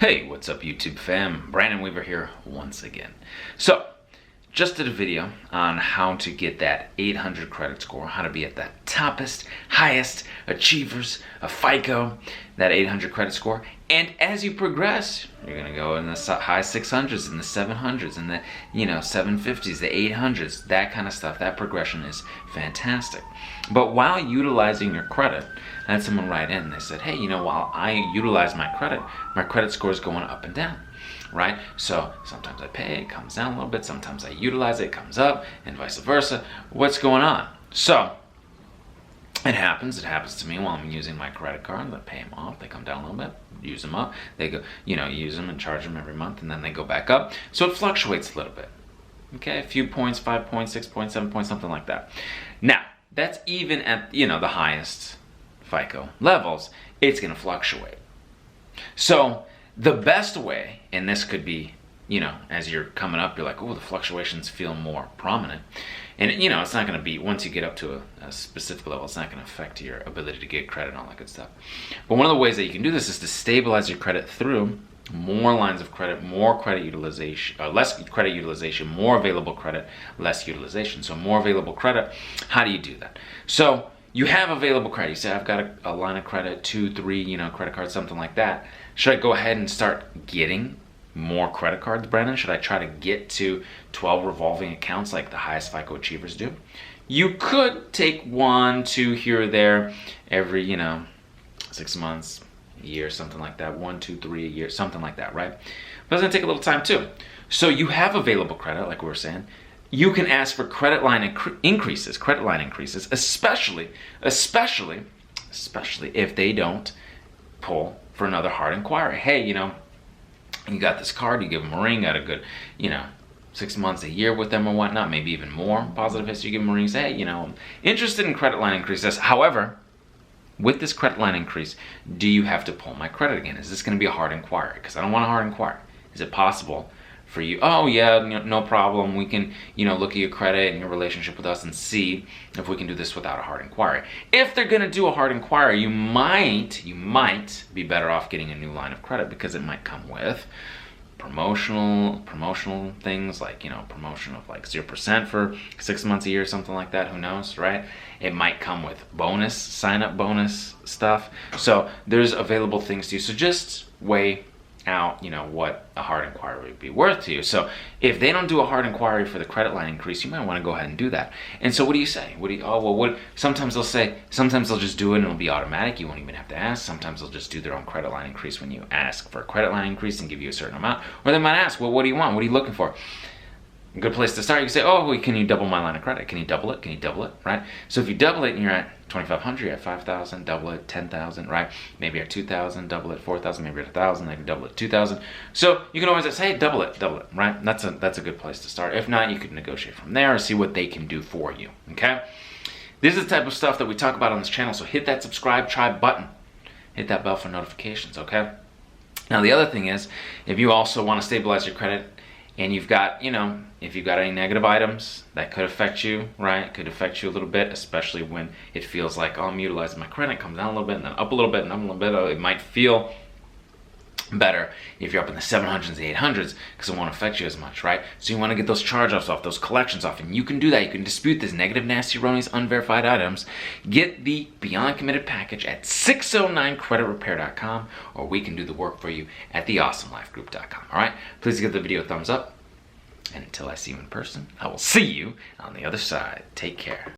Hey, what's up YouTube fam? Brandon Weaver here once again. So, just did a video on how to get that 800 credit score, how to be at that toppest, highest achievers of FICO, that 800 credit score. And as you progress, you're gonna go in the high 600s, in the 700s, in the 750s, the 800s, that kind of stuff. That progression is fantastic. But while utilizing your credit, I had someone write in and they said, hey, while I utilize my credit score is going up and down, right? So sometimes I pay, it comes down a little bit. Sometimes I utilize it, it comes up, and vice versa. What's going on? So it happens to me while I'm using my credit card. I pay them off, they come down a little bit, use them up. They go, use them and charge them every month, and then they go back up. So it fluctuates a little bit. Okay, a few points, 5 points, 6 points, 7 points, something like that. Now, that's even at, the highest FICO levels, it's going to fluctuate. So the best way, and this could be, as you're coming up, you're like, oh, the fluctuations feel more prominent. And, it's not going to be, once you get up to a specific level, it's not going to affect your ability to get credit and all that good stuff. But one of the ways that you can do this is to stabilize your credit through more lines of credit, more credit utilization, less credit utilization, more available credit, less utilization. So more available credit, how do you do that? So you have available credit. You say, I've got a line of credit, 2, 3, credit cards, something like that. Should I go ahead and start getting more credit cards, Brandon? Should I try to get to 12 revolving accounts like the highest FICO achievers do? You could take 1, 2 here or there every, 6 months, a year, something like that. 1, 2, 3 a year, something like that, right? But it's gonna take a little time too. So you have available credit, like we were saying. You can ask for credit line increases, especially if they don't pull for another hard inquiry. Hey, you got this card, you give them a ring, got a good, 6 months, a year with them or whatnot, maybe even more positive history, you give them a ring, say, hey, I'm interested in credit line increases. However, with this credit line increase, do you have to pull my credit again? Is this going to be a hard inquiry? Because I don't want a hard inquiry. Is it possible for you? Oh yeah, no problem. We can, look at your credit and your relationship with us and see if we can do this without a hard inquiry. If they're going to do a hard inquiry, you might be better off getting a new line of credit, because it might come with promotional things like, promotion of like 0% for 6 months, a year, something like that. Who knows, right? It might come with bonus, sign-up bonus stuff. So there's available things to you. So just weigh out, what a hard inquiry would be worth to you. So if they don't do a hard inquiry for the credit line increase, you might want to go ahead and do that. And so what do you say? Sometimes they'll just do it and it'll be automatic. You won't even have to ask. Sometimes they'll just do their own credit line increase when you ask for a credit line increase and give you a certain amount. Or they might ask, well, what do you want? What are you looking for? A good place to start, you can say, oh, well, can you double my line of credit? Can you double it? Can you double it, right? So if you double it and you're at 2,500, you're at 5,000, double it, 10,000, right? Maybe you're at 2,000, double it, 4,000, maybe you're at 1,000, maybe double it, 2,000. So you can always say, hey, double it, right? That's a good place to start. If not, you could negotiate from there or see what they can do for you, okay? This is the type of stuff that we talk about on this channel, so hit that subscribe, try button. Hit that bell for notifications, okay? Now, the other thing is, if you also want to stabilize your credit, and you've got, if you've got any negative items that could affect you, right? It could affect you a little bit, especially when it feels like, oh, I'm utilizing my credit, comes down a little bit, and then up a little bit, and up a little bit. It might feel better if you're up in the 700s and 800s, because it won't affect you as much, right? So you want to get those charge-offs off, those collections off, and you can do that. You can dispute this negative, nasty, erroneous, unverified items. Get the Beyond Committed package at 609creditrepair.com, or we can do the work for you at theawesomelifegroup.com, all right? Please give the video a thumbs up, and until I see you in person, I will see you on the other side. Take care.